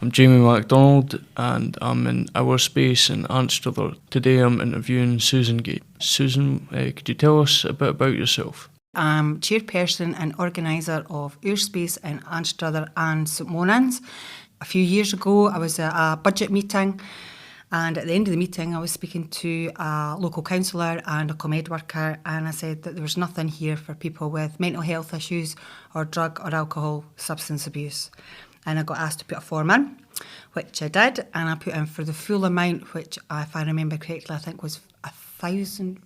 I'm Jamie MacDonald and I'm in Oor Space Anstruther. Today I'm interviewing Susan Gate. Susan, could you tell us a bit about yourself? I'm chairperson and organiser of Oor Space Anstruther and St Monans. A few years ago I was at a budget meeting, and at the end of the meeting I was speaking to a local councillor and a ComEd worker, and I said that there was nothing here for people with mental health issues or drug or alcohol substance abuse. And I got asked to put a form in, which I did, and I put in for the full amount, which, if I remember correctly, I think was £1,000,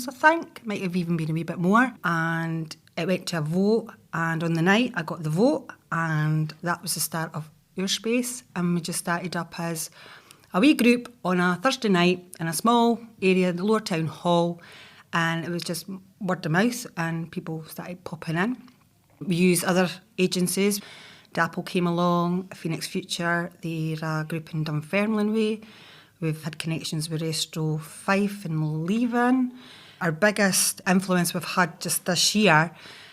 I think. Might have even been a wee bit more. And it went to a vote, and on the night I got the vote, and that was the start of Oor Space. And we just started up as a wee group on a Thursday night in a small area, the Lower Town Hall, and it was just word of mouth, and people started popping in. We use other agencies. Dapple came along, Phoenix Future, they're a group in Dunfermline way. We've had connections with Restro Fife and Leven. Our biggest influence we've had just this year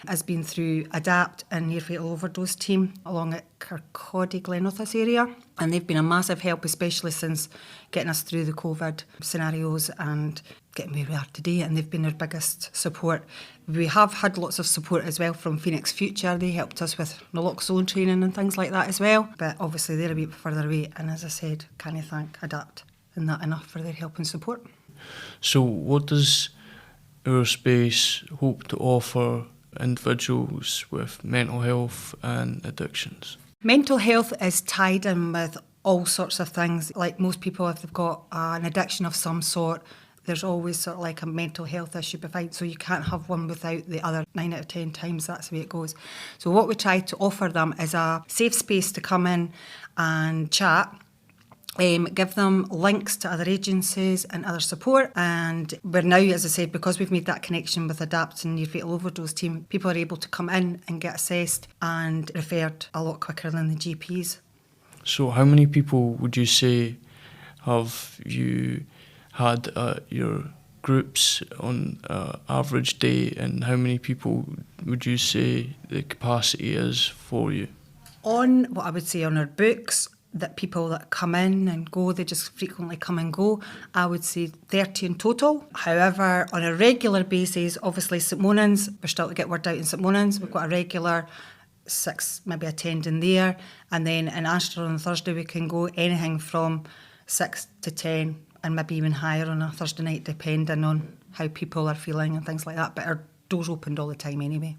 has been through Adapt and Near Fatal Overdose team along at Kirkcaldy, Glenrothes area. And they've been a massive help, especially since getting us through the COVID scenarios and getting where we are today. And they've been our biggest support. We have had lots of support as well from Phoenix Future. They helped us with naloxone training and things like that as well. But obviously they're a bit further away. And as I said, can't thank Adapt and that enough for their help and support. So what does Oor Space hope to offer individuals with mental health and addictions? Mental health is tied in with all sorts of things. Like most people, if they've got an addiction of some sort, there's always sort of like a mental health issue behind, so you can't have one without the other. 9 out of 10 times that's the way it goes. So what we try to offer them is a safe space to come in and chat, give them links to other agencies and other support. And we're now, as I said, because we've made that connection with Adapt and Near Fatal Overdose team, people are able to come in and get assessed and referred a lot quicker than the GPs. So how many people would you say have you had at your groups on an average day, and how many people would you say the capacity is for you? On what I would say on our books, that people that come in and go, they just frequently come and go, I would say 30 in total. However, on a regular basis, obviously St Monans, we're still to get word out in St Monans, we've got a regular 6 maybe attending there, and then in Anstruther on Thursday we can go anything from 6 to 10 and maybe even higher on a Thursday night, depending on how people are feeling and things like that, but our doors opened all the time anyway.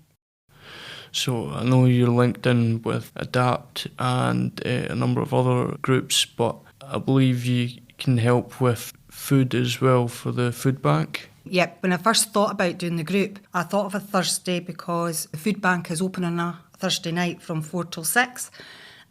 So I know you're linked in with Adapt and a number of other groups, but I believe you can help with food as well for the food bank. Yep, when I first thought about doing the group, I thought of a Thursday because the food bank is open on a Thursday night from 4 till 6.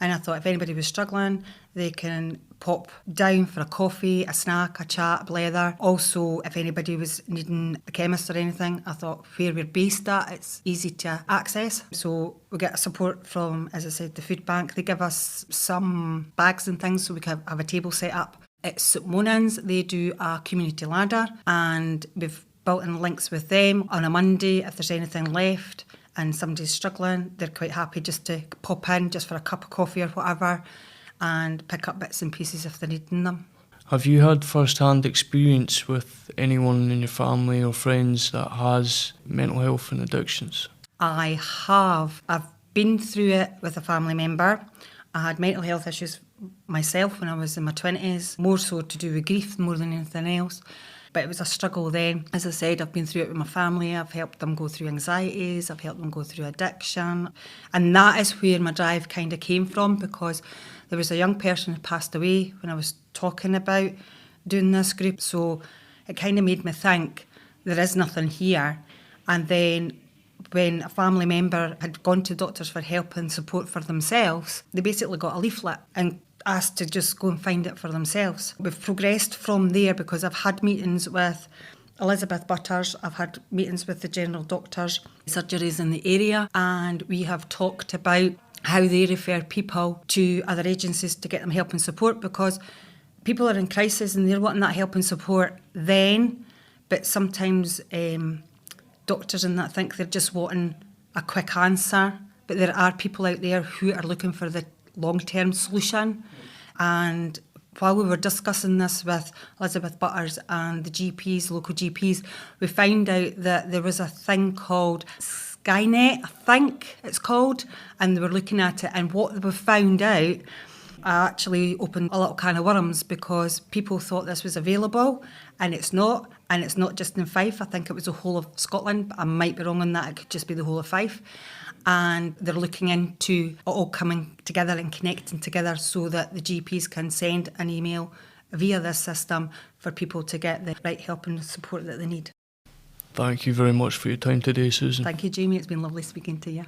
And I thought if anybody was struggling, they can pop down for a coffee, a snack, a chat, a blether. Also, if anybody was needing a chemist or anything, I thought where we're based at, it's easy to access. So we get support from, as I said, the food bank. They give us some bags and things so we can have a table set up. At St Monans, they do a community ladder, and we've built in links with them on a Monday if there's anything left and somebody's struggling, they're quite happy just to pop in just for a cup of coffee or whatever and pick up bits and pieces if they're needing them. Have you had first-hand experience with anyone in your family or friends that has mental health and addictions? I have. I've been through it with a family member. I had mental health issues myself when I was in my 20s, more so to do with grief more than anything else. But it was a struggle then. As I said, I've been through it with my family. I've helped them go through anxieties. I've helped them go through addiction. And that is where my drive kind of came from, because there was a young person who passed away when I was talking about doing this group. So it kind of made me think there is nothing here. And then when a family member had gone to doctors for help and support for themselves, they basically got a leaflet and asked to just go and find it for themselves. We've progressed from there because I've had meetings with Elizabeth Butters, I've had meetings with the general doctors, surgeries in the area, and we have talked about how they refer people to other agencies to get them help and support, because people are in crisis and they're wanting that help and support then, but sometimes doctors and that think they're just wanting a quick answer, but there are people out there who are looking for the long-term solution. And while we were discussing this with Elizabeth Butters and the GPs, local GPs, we found out that there was a thing called Skynet, I think it's called, and they were looking at it. And what we found out actually opened a little can of worms, because people thought this was available, and it's not. And it's not just in Fife. I think it was the whole of Scotland. I might be wrong on that. It could just be the whole of Fife. And they're looking into it all coming together and connecting together so that the GPs can send an email via this system for people to get the right help and support that they need. Thank you very much for your time today, Susan. Thank you, Jamie. It's been lovely speaking to you.